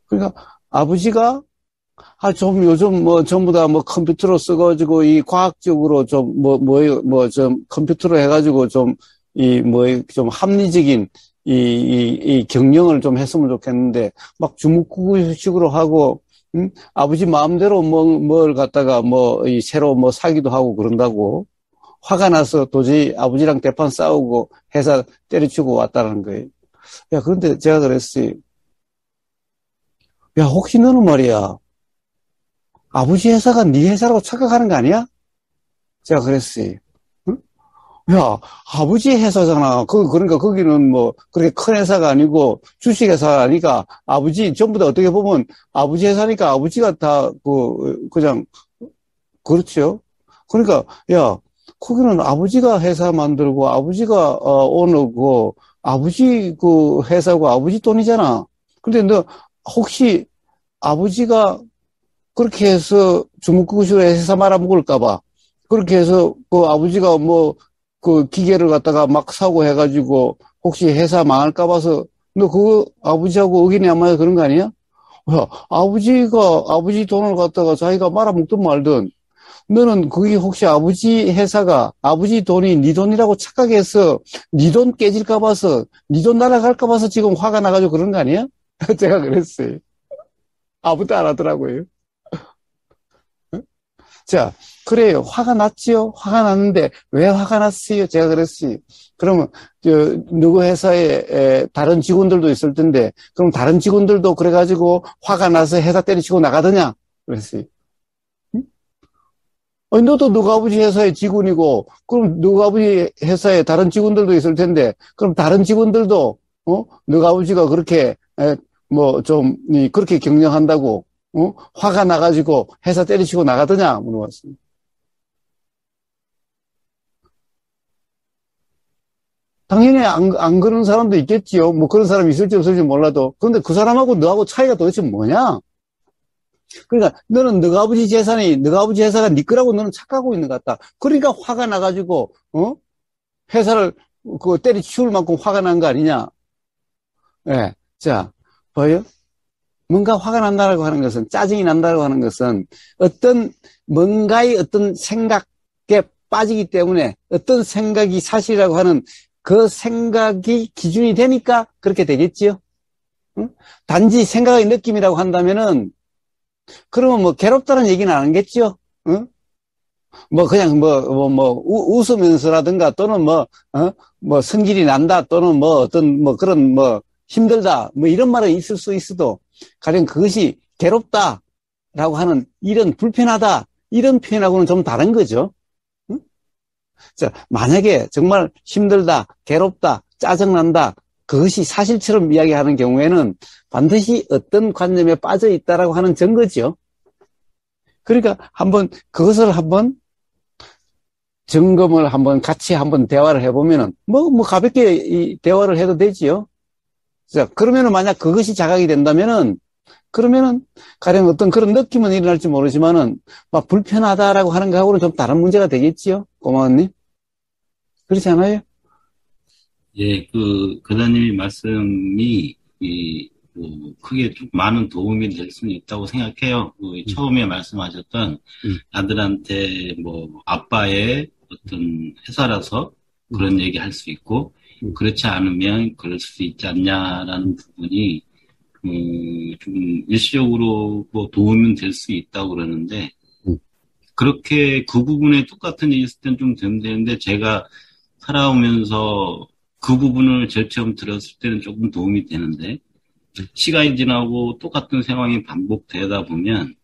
그러니까, 아버지가, 요즘 전부 다 컴퓨터로 써가지고, 이 과학적으로 좀, 좀 컴퓨터로 해가지고 좀 합리적인, 이 경영을 좀 했으면 좋겠는데, 막 주무구구식으로 하고, 아버지 마음대로 뭘 갖다가 새로 사기도 하고 그런다고, 화가 나서 도저히 아버지랑 대판 싸우고 회사 때려치고 왔다는 거예요. 야, 그런데 제가 그랬어요. 야, 혹시 너는 말이야, 아버지 회사가 네 회사라고 착각하는 거 아니야? 제가 그랬어요. 응? 야, 아버지 회사잖아. 그러니까 거기는 그렇게 큰 회사가 아니고 주식회사가 아니까 전부 다 어떻게 보면 아버지 회사니까 아버지가 다 그냥, 그렇죠. 그러니까, 야, 거기는 아버지가 회사 만들고 아버지가 오너고 아버지 회사고 아버지 돈이잖아. 근데 너 혹시 아버지가 그렇게 해서 주먹구구식으로 회사 말아먹을까봐 그렇게 해서 아버지가 기계를 갖다가 막 사고 해가지고 혹시 회사 망할까 봐서 너 아버지하고 의견이 안 맞아 그런 거 아니야? 야, 아버지 돈을 갖다가 자기가 말아먹든 말든 너는 그게 혹시 아버지 회사가 아버지 돈이 네 돈이라고 착각해서 네 돈 깨질까 봐서 네 돈 날아갈까 봐서 지금 화가 나가지고 그런 거 아니야? 제가 그랬어요. 아무도 안 하더라고요. 자, 그래요. 화가 났지요? 화가 났는데, 왜 화가 났어요? 제가 그랬어요. 그러면, 누구 회사에, 다른 직원들도 있을 텐데, 그럼 다른 직원들도 그래가지고, 화가 나서 회사 때려치고 나가더냐? 그랬어요. 응? 아니, 너도 누구 아버지 회사의 직원이고, 그럼 누구 아버지 회사에 다른 직원들도 있을 텐데, 그럼 다른 직원들도, 누구 아버지가 그렇게, 그렇게 경영한다고, 화가 나가지고 회사 때리치고 나가더냐 물어봤습니다. 당연히 안 그런 사람도 있겠지요. 뭐 그런 사람이 있을지 없을지 몰라도. 그런데 그 사람하고 너하고 차이가 도대체 뭐냐? 그러니까 너는 너가 아버지 회사가 네 거라고 너는 착각하고 있는 것 같다. 그러니까 화가 나가지고, 회사를 때려치울 만큼 화가 난 거 아니냐? 예. 자, 봐요? 뭔가 화가 난다고 하는 것은, 짜증이 난다고 하는 것은 뭔가의 어떤 생각에 빠지기 때문에 어떤 생각이 사실이라고 하는 그 생각이 기준이 되니까 그렇게 되겠지요? 응? 단지 생각의 느낌이라고 한다면은, 그러면 뭐 괴롭다는 얘기는 안 하겠죠? 응? 뭐 그냥 웃으면서라든가 또는 뭐 성질이 난다 또는 뭐 어떤 뭐 그런 뭐 힘들다 뭐 이런 말은 있을 수 있어도 가령 그것이 괴롭다라고 하는 이런 불편하다 이런 표현하고는 좀 다른 거죠. 응? 자, 만약에 정말 힘들다, 괴롭다, 짜증난다 그것이 사실처럼 이야기하는 경우에는 반드시 어떤 관념에 빠져 있다라고 하는 증거죠. 그러니까 그것을 한번 점검을 같이 대화를 해보면은 가볍게 이 대화를 해도 되지요. 자, 그러면은 만약 그것이 자각이 된다면은 그러면은 가령 어떤 그런 느낌은 일어날지 모르지만은 막 불편하다라고 하는 거하고는 좀 다른 문제가 되겠지요. 고마워님. 그렇지 않아요? 예, 교사님의 말씀이, 크게 좀 많은 도움이 될 수는 있다고 생각해요. 처음에 말씀하셨던 아들한테 아빠의 어떤 회사라서 그런 얘기 할 수 있고, 그렇지 않으면 그럴 수 있지 않냐라는 부분이, 좀 일시적으로 도움은 될 수 있다고 그러는데, 그렇게 그 부분에 똑같은 일이 있을 땐 좀 되는데, 제가 살아오면서 그 부분을 제일 처음 들었을 때는 조금 도움이 되는데, 시간이 지나고 똑같은 상황이 반복되다 보면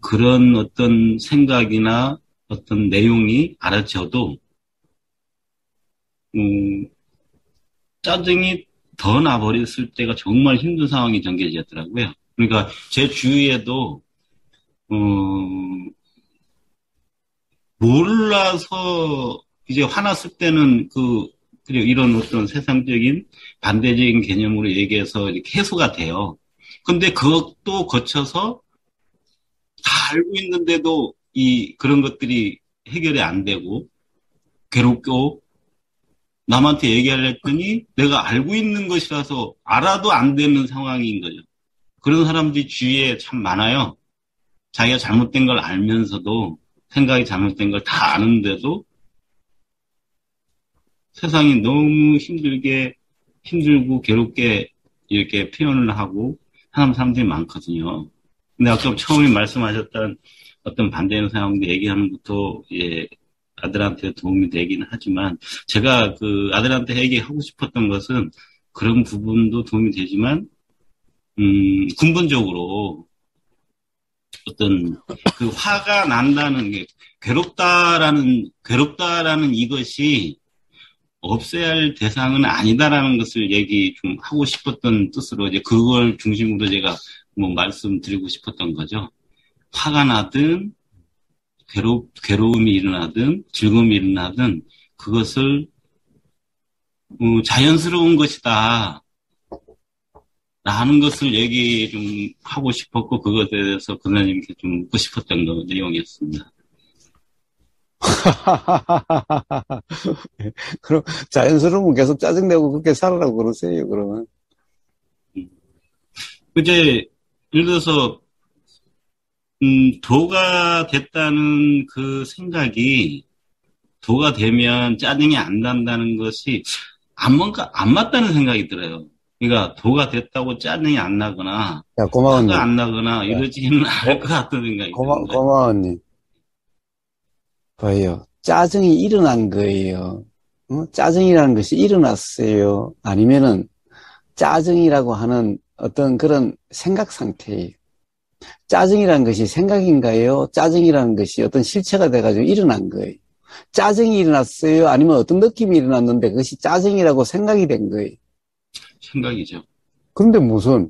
그런 어떤 생각이나 어떤 내용이 알아져도 짜증이 더 나버렸을 때가 정말 힘든 상황이 전개되더라고요. 그러니까 제 주위에도 몰라서 이제 화났을 때는 그리고 이런 어떤 세상적인 반대적인 개념으로 얘기해서 이렇게 해소가 돼요. 근데 그것도 거쳐서 다 알고 있는데도 그런 것들이 해결이 안 되고 괴롭고 남한테 얘기하려 했더니 내가 알고 있는 것이라서 알아도 안 되는 상황인 거죠. 그런 사람들이 주위에 참 많아요. 자기가 잘못된 걸 알면서도 생각이 잘못된 걸 다 아는데도 세상이 너무 힘들고 괴롭게 이렇게 표현을 하고 하는 사람들이 많거든요. 근데 아까 처음에 말씀하셨던 어떤 반대하는 상황들 얘기하는 것도 아들한테 도움이 되긴 하지만 제가 아들한테 얘기하고 싶었던 것은 그런 부분도 도움이 되지만 근본적으로 어떤 화가 난다는 게 괴롭다라는 이것이 없애야 할 대상은 아니다라는 것을 얘기 좀 하고 싶었던 뜻으로 이제 그걸 중심으로 제가 말씀드리고 싶었던 거죠. 화가 나든 괴로움이 일어나든 즐거움이 일어나든 그것을 자연스러운 것이다 라는 것을 얘기 좀 하고 싶었고 그것에 대해서 권사님께 좀 묻고 싶었던 내용이었습니다. 그럼 자연스러우면 계속 짜증내고 그렇게 살아라고 그러세요, 그러면. 이제 예를 들어서 도가 됐다는 그 생각이 도가 되면 짜증이 안 난다는 것이 안 맞다는 생각이 들어요. 그러니까 도가 됐다고 짜증이 안 나거나 화가 안 나거나 이러지는 않을 것 같은 생각이 들어요. 고마워님. 봐요. 짜증이 일어난 거예요. 짜증이라는 것이 일어났어요. 아니면은 짜증이라고 하는 어떤 그런 생각 상태예요. 짜증이라는 것이 생각인가요? 짜증이라는 것이 어떤 실체가 돼가지고 일어난 거예요. 짜증이 일어났어요? 아니면 어떤 느낌이 일어났는데 그것이 짜증이라고 생각이 된 거예요. 생각이죠. 그런데 무슨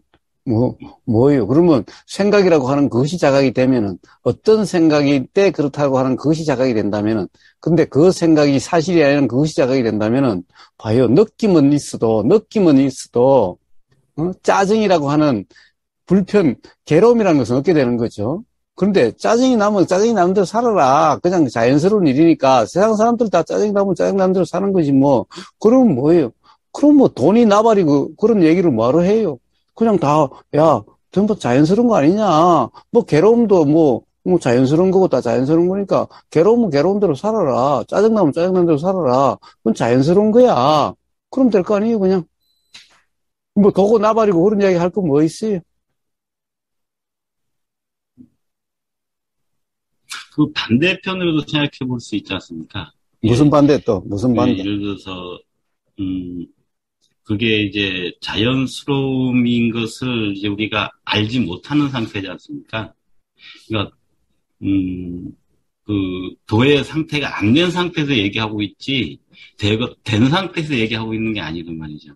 뭐예요? 그러면 생각이라고 하는 그것이 자각이 되면은, 어떤 생각일 때 그렇다고 하는 그것이 자각이 된다면은, 근데 그 생각이 사실이 아니라 그것이 자각이 된다면은, 봐요. 느낌은 있어도, 짜증이라고 하는 불편, 괴로움이라는 것은 없게 되는 거죠. 그런데 짜증이 나면 짜증이 나는 대로 살아라. 그냥 자연스러운 일이니까 세상 사람들 다 짜증이 나면 짜증 나는 대로 사는 거지 뭐. 그러면 뭐예요? 그럼 뭐 돈이 나발이고 그런 얘기를 뭐하러 해요? 그냥 다, 야, 전부 자연스러운 거 아니냐. 뭐 괴로움도 뭐 자연스러운 거고 다 자연스러운 거니까 괴로우면 괴로운 대로 살아라. 짜증나면 짜증나는 대로 살아라. 그건 자연스러운 거야. 그럼 될 거 아니에요, 그냥. 뭐 도고 나발이고 그런 이야기 할 거 뭐 있어요? 그 반대편으로도 생각해 볼 수 있지 않습니까? 무슨 반대 또? 무슨 반대? 예를 들어서, 그게 이제 자연스러움인 것을 이제 우리가 알지 못하는 상태지 않습니까? 그러니까, 그, 도의 상태가 안 된 상태에서 얘기하고 있지, 된 상태에서 얘기하고 있는 게 아니란 말이죠.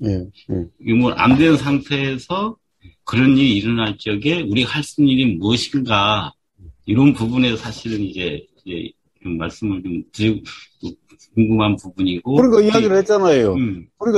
이게 뭐, 안 된 상태에서 그런 일이 일어날 적에 우리가 할 수 있는 일이 무엇인가, 이런 부분에서 사실은 이제 좀 말씀을 좀 드리고 궁금한 부분이고. 그러니까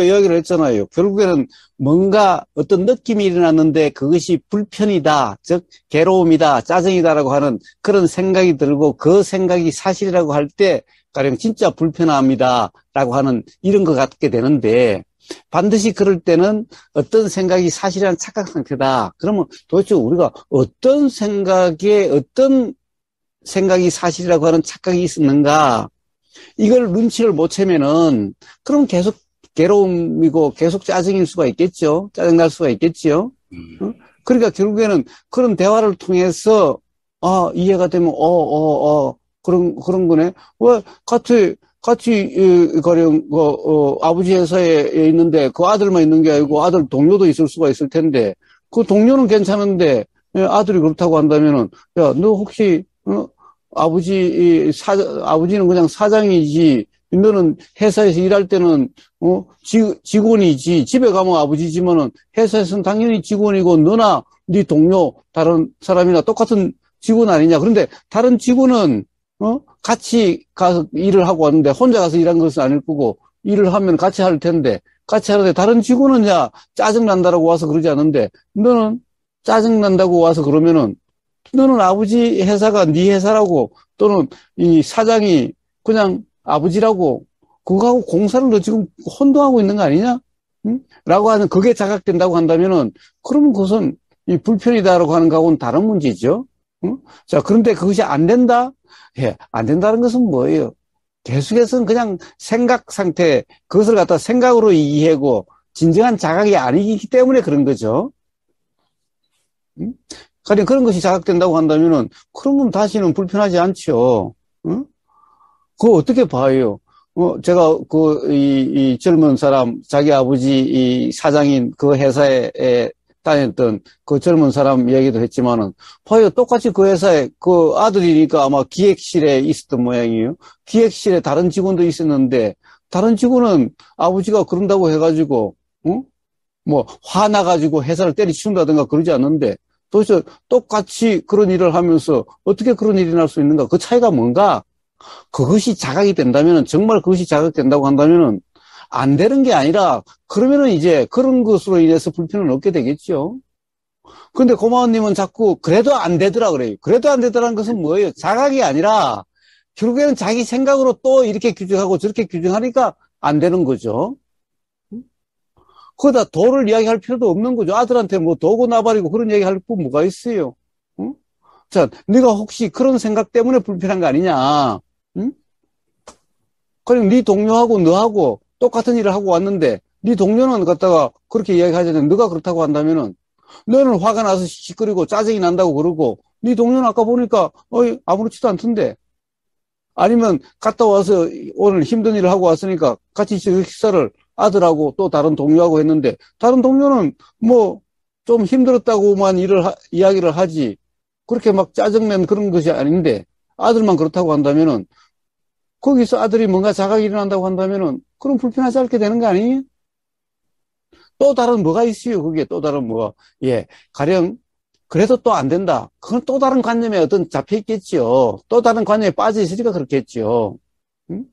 이야기를 했잖아요. 결국에는 뭔가 어떤 느낌이 일어났는데 그것이 불편이다, 즉 괴로움이다, 짜증이다라고 하는 그런 생각이 들고 그 생각이 사실이라고 할 때 가령 진짜 불편합니다라고 하는 이런 것 같게 되는데 반드시 그럴 때는 어떤 생각이 사실이라는 착각 상태다. 그러면 도대체 우리가 어떤 생각이 사실이라고 하는 착각이 있었는가? 이걸 눈치를 못 채면은 그럼 계속 괴로움이고 계속 짜증일 수가 있겠죠. 짜증날 수가 있겠죠. 그러니까 결국에는 그런 대화를 통해서 이해가 되면 그런 거네. 왜 같이 가령 아버지 회사에 있는데 그 아들만 있는 게 아니고 아들 동료도 있을 수가 있을 텐데 그 동료는 괜찮은데 아들이 그렇다고 한다면은 야, 너 혹시 아버지는 그냥 사장이지 너는 회사에서 일할 때는 직원이지 집에 가면 아버지지만은 회사에서는 당연히 직원이고 너나 네 동료 다른 사람이나 똑같은 직원 아니냐. 그런데 다른 직원은 같이 가서 일을 하고 왔는데 혼자 가서 일한 것은 아닐 거고 일을 하면 같이 할 텐데 같이 하는데 다른 직원은 야 짜증난다라고 와서 그러지 않는데 너는 짜증난다고 와서 그러면은 너는 아버지 회사가 네 회사라고 또는 이 사장이 그냥 아버지라고 그거하고 공사를 너 지금 혼동하고 있는 거 아니냐? 응? 라고 하는 그게 자각된다고 한다면은 그러면 그것은 이 불편이다라고 하는 거하고는 다른 문제죠. 응? 자, 그런데 그것이 안 된다? 예, 안 된다는 것은 뭐예요? 계속해서는 그냥 생각 상태, 그것을 갖다 생각으로 이해하고 진정한 자각이 아니기 때문에 그런 거죠. 응? 가령 그런 것이 자각된다고 한다면은 그러면 다시는 불편하지 않죠. 응? 그거 어떻게 봐요? 제가 이 젊은 사람, 자기 아버지 이 사장인 그 회사에 다녔던 그 젊은 사람 얘기도 했지만은, 봐요. 똑같이 그 회사에 그 아들이니까 아마 기획실에 있었던 모양이에요. 기획실에 다른 직원도 있었는데, 다른 직원은 아버지가 그런다고 해가지고, 뭐, 화나가지고 회사를 때리치운다든가 그러지 않는데, 도대체 똑같이 그런 일을 하면서 어떻게 그런 일이 날 수 있는가? 그 차이가 뭔가? 그것이 자각이 된다면은, 정말 그것이 자각된다고 한다면은, 안 되는 게 아니라, 그러면은 이제 그런 것으로 인해서 불편을 얻게 되겠죠. 그런데 고마운님은 자꾸, 그래도 안 되더라 그래요. 그래도 안 되더라는 것은 뭐예요? 자각이 아니라, 결국에는 자기 생각으로 또 이렇게 규정하고 저렇게 규정하니까 안 되는 거죠. 거기다 도를 이야기할 필요도 없는 거죠. 아들한테 뭐 도고 나발이고 그런 이야기 할 거 뭐가 있어요. 응? 자, 네가 혹시 그런 생각 때문에 불편한 거 아니냐. 응? 그럼 네 동료하고 너하고 똑같은 일을 하고 왔는데 네 동료는 갖다가 그렇게 이야기하잖아요. 너가 그렇다고 한다면은 너는 화가 나서 시끄리고 짜증이 난다고 그러고 네 동료는 아까 보니까 아무렇지도 않던데. 아니면 갔다 와서 오늘 힘든 일을 하고 왔으니까 같이 식사를 아들하고 또 다른 동료하고 했는데 다른 동료는 뭐 좀 힘들었다고만 이야기를 하지 그렇게 막 짜증낸 그런 것이 아닌데 아들만 그렇다고 한다면은 거기서 아들이 뭔가 자각이 일어난다고 한다면은 그럼 불편하지 않게 되는 거 아니에요? 또 다른 뭐가 있어요? 그게 또 다른 뭐가. 예. 가령, 그래도 또 안 된다. 그건 또 다른 관념에 어떤 잡혀 있겠지요. 또 다른 관념에 빠져 있으니까 그렇겠지요. 응?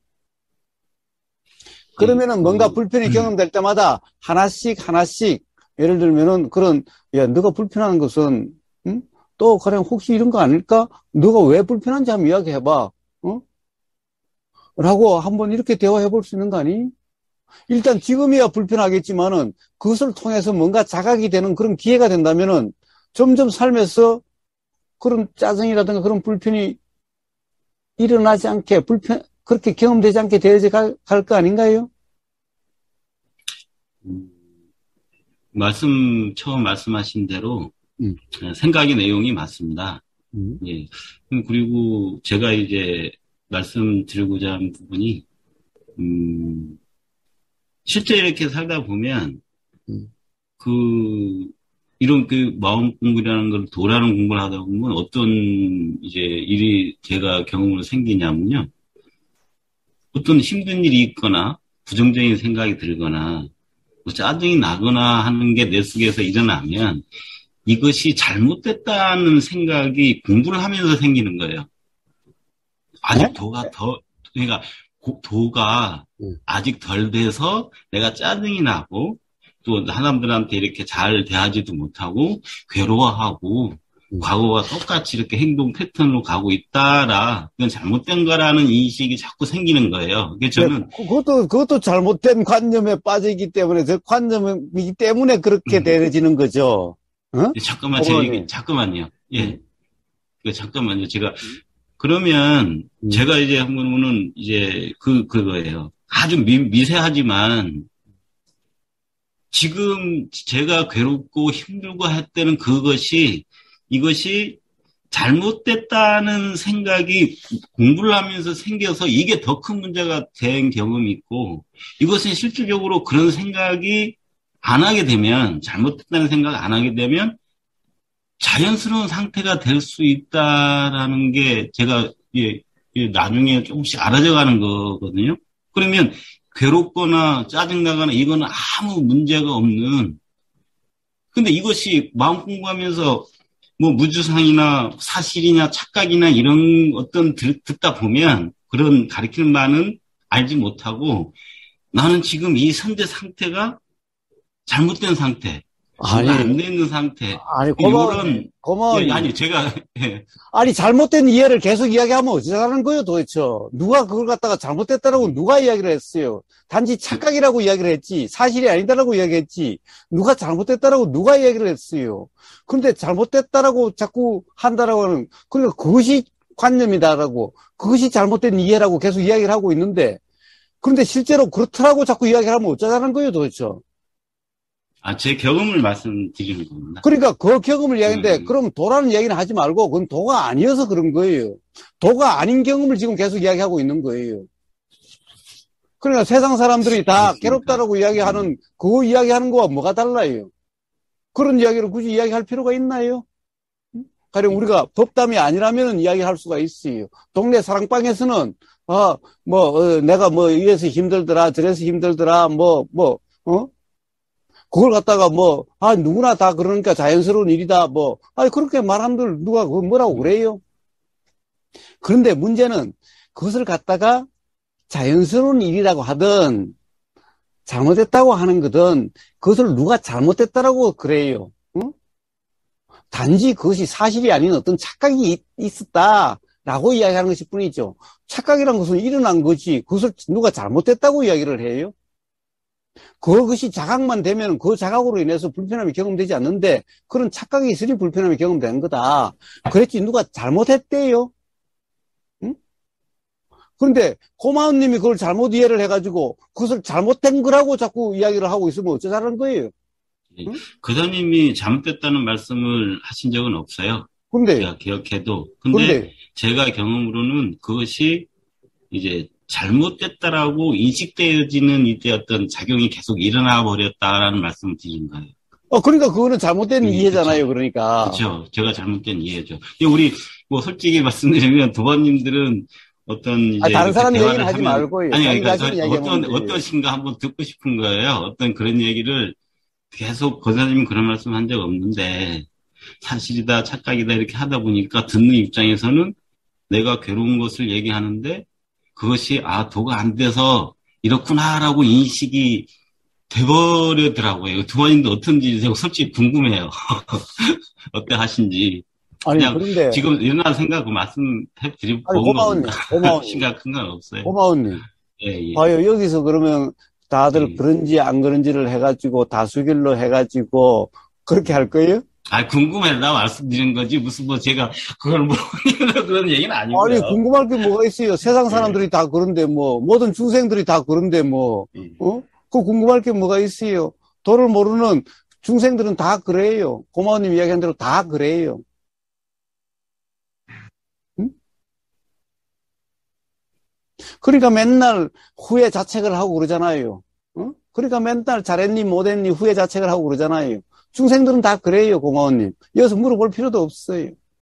그러면은 뭔가 불편이 경험될 때마다 하나씩, 예를 들면은 그런, 야, 너가 불편한 것은, 응? 또 가령 혹시 이런 거 아닐까? 너가 왜 불편한지 한번 이야기해봐. 어? 라고 한번 이렇게 대화해 볼 수 있는 거 아니? 일단 지금이야 불편하겠지만은 그것을 통해서 뭔가 자각이 되는 그런 기회가 된다면은 점점 삶에서 그런 짜증이라든가 그런 불편이 일어나지 않게, 그렇게 경험되지 않게 되어져 갈 거 아닌가요? 처음 말씀하신 대로, 생각의 내용이 맞습니다. 예. 그리고 제가 이제 말씀드리고자 하는 부분이, 실제 이렇게 살다 보면, 이런 마음 공부라는 걸 도라는 공부를 하다 보면 어떤 이제 일이 제가 경험으로 생기냐면요. 어떤 힘든 일이 있거나 부정적인 생각이 들거나 뭐 짜증이 나거나 하는 게 내 속에서 일어나면 이것이 잘못됐다는 생각이 공부를 하면서 생기는 거예요. 아직 그러니까 도가 아직 덜 돼서 내가 짜증이 나고 또 사람들한테 이렇게 잘 대하지도 못하고 괴로워하고 과거와 똑같이 이렇게 행동 패턴으로 가고 있다라 그건 잘못된 거라는 인식이 자꾸 생기는 거예요. 그래서 저는 그것도 잘못된 관념에 빠지기 때문에 그 관념이기 때문에 그렇게 되어지는 거죠. 어? 잠깐만 제 얘기 잠깐만요. 예. 잠깐만요. 그러면 제가 이제 한번은 이제 그거예요. 아주 미세하지만 지금 제가 괴롭고 힘들고 할 때는 이것이 잘못됐다는 생각이 공부를 하면서 생겨서 이게 더 큰 문제가 된 경험이 있고 이것은 실질적으로 그런 생각이 안 하게 되면 잘못됐다는 생각 안 하게 되면 자연스러운 상태가 될 수 있다라는 게 제가 나중에 조금씩 알아져 가는 거거든요. 그러면 괴롭거나 짜증나거나 이거는 아무 문제가 없는 근데 이것이 마음 공부하면서 뭐 무주상이나 사실이냐 착각이나 이런 어떤 듣다 보면 그런 가르치는 바는 알지 못하고 나는 지금 이 현재 상태가 잘못된 상태, 안 되는 상태. 아니, 고마워요. 아니, 제가, 예. 아니, 잘못된 이해를 계속 이야기하면 어쩌자는 거예요, 도대체. 누가 그걸 갖다가 잘못됐다라고 누가 이야기를 했어요? 단지 착각이라고 이야기를 했지, 사실이 아니다라고 이야기했지, 누가 잘못됐다라고 누가 이야기를 했어요? 근데 잘못됐다라고 자꾸 한다라고 하는, 그러니까 그것이 관념이다라고, 그것이 잘못된 이해라고 계속 이야기를 하고 있는데, 그런데 실제로 그렇더라고 자꾸 이야기를 하면 어쩌자는 거예요, 도대체. 제 경험을 말씀드리는 겁니다. 그러니까 그 경험을 이야기하는데, 그럼 도라는 이야기는 하지 말고, 그건 도가 아니어서 그런 거예요. 도가 아닌 경험을 지금 계속 이야기하고 있는 거예요. 그러니까 세상 사람들이 다 괴롭다라고 이야기하는, 그거 이야기하는 거와 뭐가 달라요? 그런 이야기를 굳이 이야기할 필요가 있나요? 가령 우리가 법담이 아니라면 이야기할 수가 있어요. 동네 사랑방에서는, 내가 이래서 힘들더라, 저래서 힘들더라, 그걸 갖다가 누구나 다 그러니까 자연스러운 일이다, 그렇게 말한들 누가 뭐라고 그래요? 그런데 문제는 그것을 갖다가 자연스러운 일이라고 하든, 잘못했다고 하는 거든, 그것을 누가 잘못했다라고 그래요. 응? 단지 그것이 사실이 아닌 어떤 착각이 있었다라고 이야기하는 것일 뿐이죠. 착각이란 것은 일어난 거지, 그것을 누가 잘못했다고 이야기를 해요? 그것이 자각만 되면 그 자각으로 인해서 불편함이 경험되지 않는데 그런 착각이 있으니 불편함이 경험되는 거다. 그랬지 누가 잘못했대요? 응? 그런데 고마운 님이 그걸 잘못 이해를 해가지고 그것을 잘못된 거라고 자꾸 이야기를 하고 있으면 어쩌자는 거예요? 응? 그다님이 잘못됐다는 말씀을 하신 적은 없어요. 근데 제가 기억해도. 근데 제가 경험으로는 그것이 이제 잘못됐다라고 인식되어지는 이때 어떤 작용이 계속 일어나 버렸다라는 말씀을 드린 거예요. 그러니까 그거는 잘못된 이해잖아요, 그러니까. 그렇죠. 제가 잘못된 이해죠. 우리, 솔직히 말씀드리면, 도반님들은 어떤, 이제. 다른 사람 얘기는 하지 말고요. 아니, 그러니까 어떠신가 한번 듣고 싶은 거예요. 어떤 그런 얘기를 계속 권사님이 그런 말씀 한 적 없는데, 사실이다, 착각이다, 이렇게 하다 보니까 듣는 입장에서는 내가 괴로운 것을 얘기하는데, 그것이, 도가 안 돼서 이렇구나라고 인식이 돼버리더라고요. 두번인데 어떤지 제가 솔직히 궁금해요. 어때 하신지. 아니, 그냥 그런데. 지금 일어나는 생각 말씀해 드리고. 고마운님. 심각한 건 없어요. 고마운님. 예. 봐요. 여기서 그러면 다들 그런지 안 그런지를 해가지고 다수결로 해가지고 그렇게 할 거예요? 궁금해서 말씀드린 거지. 무슨 제가 그걸 그런 얘기는 아니고요. 아니, 궁금할 게 뭐가 있어요. 세상 사람들이 다 그런데 모든 중생들이 다 그런데 그 궁금할 게 뭐가 있어요. 도를 모르는 중생들은 다 그래요. 고마운님 이야기한 대로 다 그래요. 응? 그러니까 맨날 후회 자책을 하고 그러잖아요. 그러니까 맨날 잘했니 못했니 후회 자책을 하고 그러잖아요. 중생들은 다 그래요, 고마운님. 여기서 물어볼 필요도 없어요.